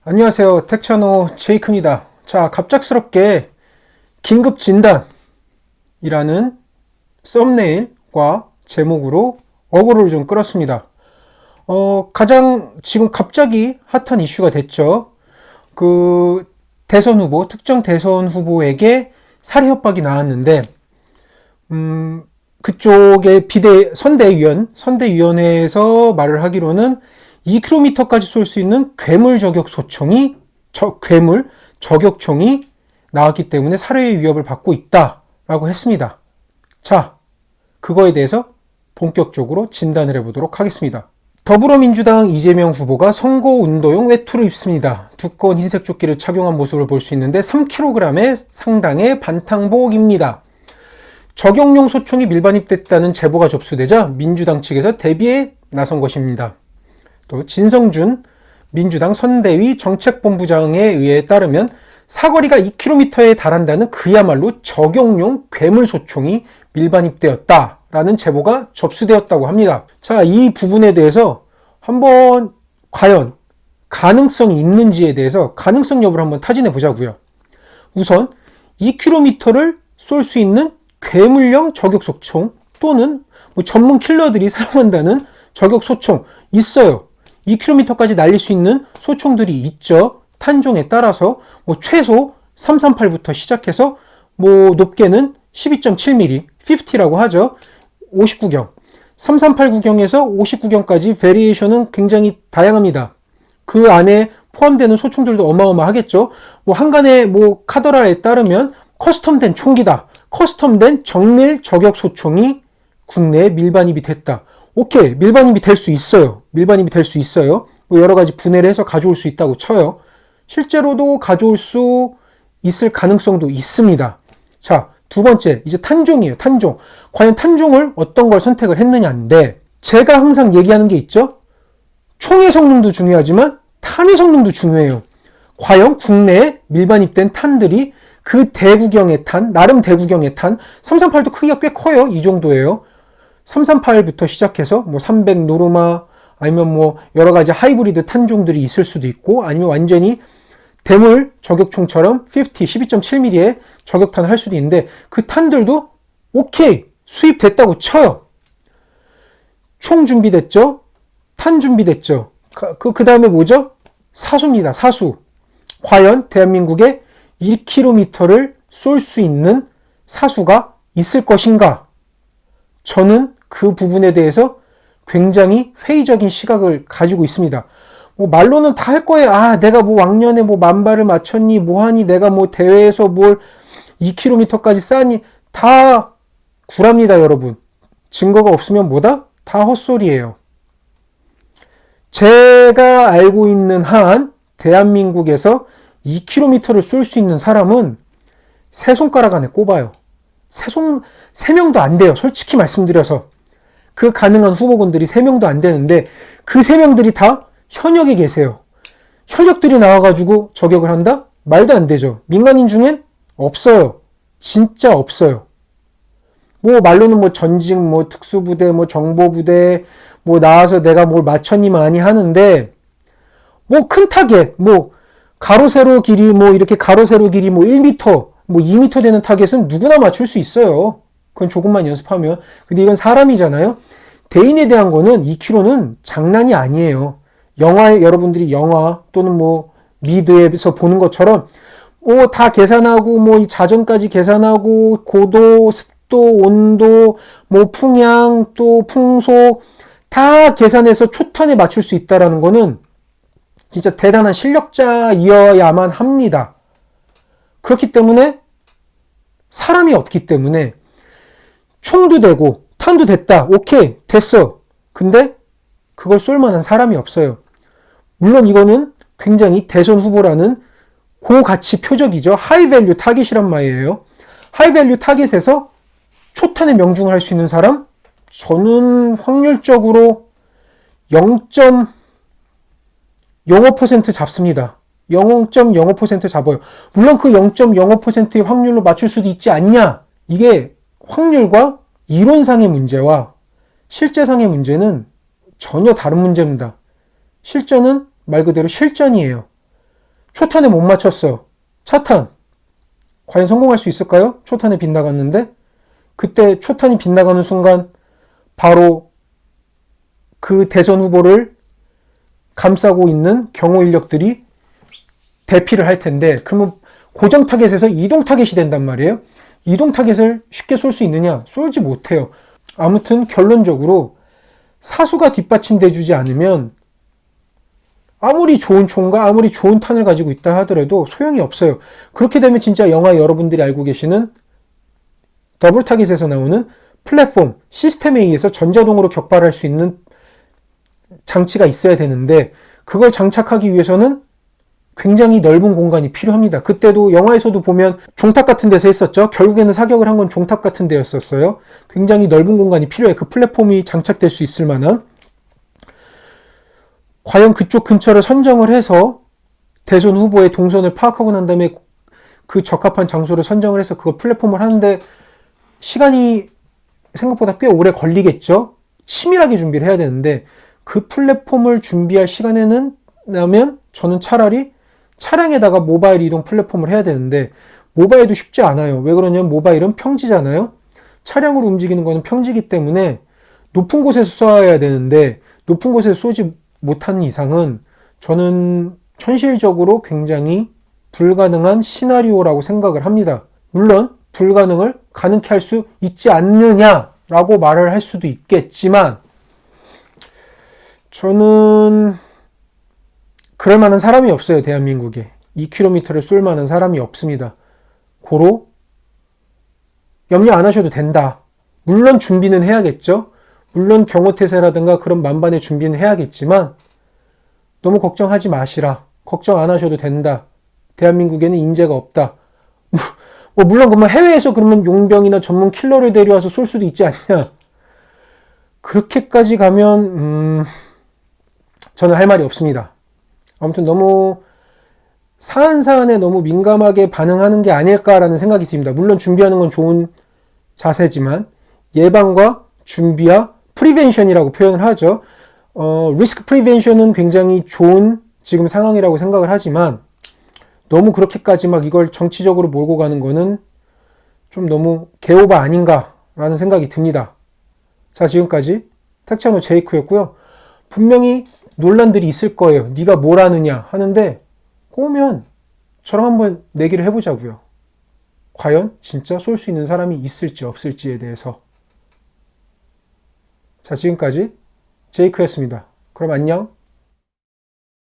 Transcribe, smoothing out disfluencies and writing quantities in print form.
안녕하세요. 텍차노 제이크입니다. 자, 갑작스럽게 긴급 진단이라는 썸네일과 제목으로 어그로를 좀 끌었습니다. 가장 지금 갑자기 핫한 이슈가 됐죠. 특정 대선 후보에게 살해 협박이 나왔는데, 그쪽의 선대위원회에서 말을 하기로는 2km까지 쏠 수 있는 괴물 저격총이 나왔기 때문에 살해의 위협을 받고 있다라고 했습니다. 자, 그거에 대해서 본격적으로 진단을 해보도록 하겠습니다. 더불어민주당 이재명 후보가 선거운동용 외투를 입습니다. 두꺼운 흰색 조끼를 착용한 모습을 볼 수 있는데 3kg의 상당의 반탕복입니다. 저격용 소총이 밀반입됐다는 제보가 접수되자 민주당 측에서 대비에 나선 것입니다. 또 진성준 민주당 선대위 정책본부장에 의해 따르면 사거리가 2km에 달한다는 그야말로 저격용 괴물소총이 밀반입되었다라는 제보가 접수되었다고 합니다. 자, 이 부분에 대해서 한번 과연 가능성이 있는지에 대해서 가능성 여부를 한번 타진해 보자고요. 우선 2km를 쏠 수 있는 괴물형 저격소총 또는 전문 킬러들이 사용한다는 저격소총 있어요. 2km까지 날릴 수 있는 소총들이 있죠. 탄종에 따라서 최소 338부터 시작해서 높게는 12.7mm, 50라고 하죠. 59경. 338구경에서 59경까지 베리에이션은 굉장히 다양합니다. 그 안에 포함되는 소총들도 어마어마하겠죠. 한간의 카더라에 따르면 커스텀된 총기다. 커스텀된 정밀 저격 소총이 국내에 밀반입이 됐다. 오케이, 밀반입이 될 수 있어요. 여러 가지 분해를 해서 가져올 수 있다고 쳐요. 실제로도 가져올 수 있을 가능성도 있습니다. 자, 두 번째, 이제 탄종이에요. 탄종. 과연 탄종을 어떤 걸 선택을 했느냐인데, 제가 항상 얘기하는 게 있죠. 총의 성능도 중요하지만 탄의 성능도 중요해요. 과연 국내에 밀반입된 탄들이 그 대구경의 탄, 나름 대구경의 탄, 338도 크기가 꽤 커요. 이 정도예요. 338부터 시작해서 300 노르마 아니면 여러 가지 하이브리드 탄종들이 있을 수도 있고 아니면 완전히 대물 저격총처럼 12.7mm의 저격탄을 할 수도 있는데 그 탄들도 오케이 수입됐다고 쳐요. 총 준비됐죠? 탄 준비됐죠? 그 다음에 뭐죠? 사수입니다. 사수. 과연 대한민국에 1km를 쏠 수 있는 사수가 있을 것인가? 저는 그 부분에 대해서 굉장히 회의적인 시각을 가지고 있습니다. 말로는 다 할 거예요. 내가 왕년에 만발을 맞췄니, 뭐하니, 내가 대회에서 2km까지 쌌니, 다 구랍니다, 여러분. 증거가 없으면 뭐다? 다 헛소리예요. 제가 알고 있는 한 대한민국에서 2km를 쏠 수 있는 사람은 세 손가락 안에 꼽아요. 세 명도 안 돼요. 솔직히 말씀드려서. 그 가능한 후보군들이 3명도 안 되는데 그 3명들이 다 현역에 계세요. 현역들이 나와가지고 저격을 한다? 말도 안 되죠. 민간인 중엔 없어요. 진짜 없어요. 말로는 전직, 특수부대, 정보부대, 나와서 내가 뭘 맞췄니 많이 하는데, 큰 타겟, 가로, 세로 길이, 이렇게 가로, 세로 길이 1m, 2m 되는 타겟은 누구나 맞출 수 있어요. 그건 조금만 연습하면. 근데 이건 사람이잖아요. 대인에 대한 거는 2km는 장난이 아니에요. 여러분들이 영화 또는 미드에서 보는 것처럼 다 계산하고 이 자전까지 계산하고 고도, 습도, 온도, 풍향, 또 풍속 다 계산해서 초탄에 맞출 수 있다라는 거는 진짜 대단한 실력자이어야만 합니다. 그렇기 때문에 사람이 없기 때문에 총도 되고 탄도 됐다. 오케이, 됐어. 근데 그걸 쏠 만한 사람이 없어요. 물론 이거는 굉장히 대선 후보라는 고가치 표적이죠. 하이밸류 타겟이란 말이에요. 하이밸류 타겟에서 초탄에 명중을 할 수 있는 사람? 저는 확률적으로 0.05% 잡습니다. 0.05% 잡아요. 물론 그 0.05%의 확률로 맞출 수도 있지 않냐? 이게 확률과 이론상의 문제와 실제상의 문제는 전혀 다른 문제입니다. 실전은 말 그대로 실전이에요. 초탄에 못 맞췄어. 차탄. 과연 성공할 수 있을까요? 초탄에 빗나갔는데 그때 초탄이 빗나가는 순간 바로 그 대선 후보를 감싸고 있는 경호 인력들이 대피를 할 텐데 그러면 고정 타겟에서 이동 타겟이 된단 말이에요. 이동 타겟을 쉽게 쏠 수 있느냐? 쏠지 못해요. 아무튼 결론적으로 사수가 뒷받침돼 주지 않으면 아무리 좋은 총과 아무리 좋은 탄을 가지고 있다 하더라도 소용이 없어요. 그렇게 되면 진짜 영화 여러분들이 알고 계시는 더블 타깃에서 나오는 플랫폼, 시스템에 의해서 전자동으로 격발할 수 있는 장치가 있어야 되는데 그걸 장착하기 위해서는 굉장히 넓은 공간이 필요합니다. 그때도 영화에서도 보면 종탑 같은 데서 했었죠. 결국에는 사격을 한 건 종탑 같은 데였었어요. 굉장히 넓은 공간이 필요해. 그 플랫폼이 장착될 수 있을 만한. 과연 그쪽 근처를 선정을 해서 대선 후보의 동선을 파악하고 난 다음에 그 적합한 장소를 선정을 해서 그거 플랫폼을 하는데 시간이 생각보다 꽤 오래 걸리겠죠. 치밀하게 준비를 해야 되는데 그 플랫폼을 준비할 시간에는 나면 저는 차라리 차량에다가 모바일 이동 플랫폼을 해야 되는데 모바일도 쉽지 않아요. 왜 그러냐면 모바일은 평지잖아요. 차량으로 움직이는 거는 평지이기 때문에 높은 곳에서 쏴야 되는데 높은 곳에서 쏘지 못하는 이상은 저는 현실적으로 굉장히 불가능한 시나리오라고 생각을 합니다. 물론 불가능을 가능케 할 수 있지 않느냐라고 말을 할 수도 있겠지만 저는 그럴 만한 사람이 없어요. 대한민국에 2km를 쏠 만한 사람이 없습니다. 고로 염려 안 하셔도 된다. 물론 준비는 해야겠죠. 물론 경호태세라든가 그런 만반의 준비는 해야겠지만 너무 걱정하지 마시라. 걱정 안 하셔도 된다. 대한민국에는 인재가 없다. 물론 그러면 해외에서 그러면 용병이나 전문 킬러를 데려와서 쏠 수도 있지 않냐. 그렇게까지 가면 저는 할 말이 없습니다. 아무튼 너무 사안사안에 너무 민감하게 반응하는 게 아닐까라는 생각이 듭니다. 물론 준비하는 건 좋은 자세지만 예방과 준비와 프리벤션이라고 표현을 하죠. 리스크 프리벤션은 굉장히 좋은 지금 상황이라고 생각을 하지만 너무 그렇게까지 막 이걸 정치적으로 몰고 가는 거는 좀 너무 개오바 아닌가라는 생각이 듭니다. 자, 지금까지 택채널 제이크였고요. 분명히 논란들이 있을 거예요. 네가 뭘 아느냐 하는데 꼬우면 저랑 한번 내기를 해보자고요. 과연 진짜 쏠 수 있는 사람이 있을지 없을지에 대해서. 자, 지금까지 제이크였습니다. 그럼 안녕.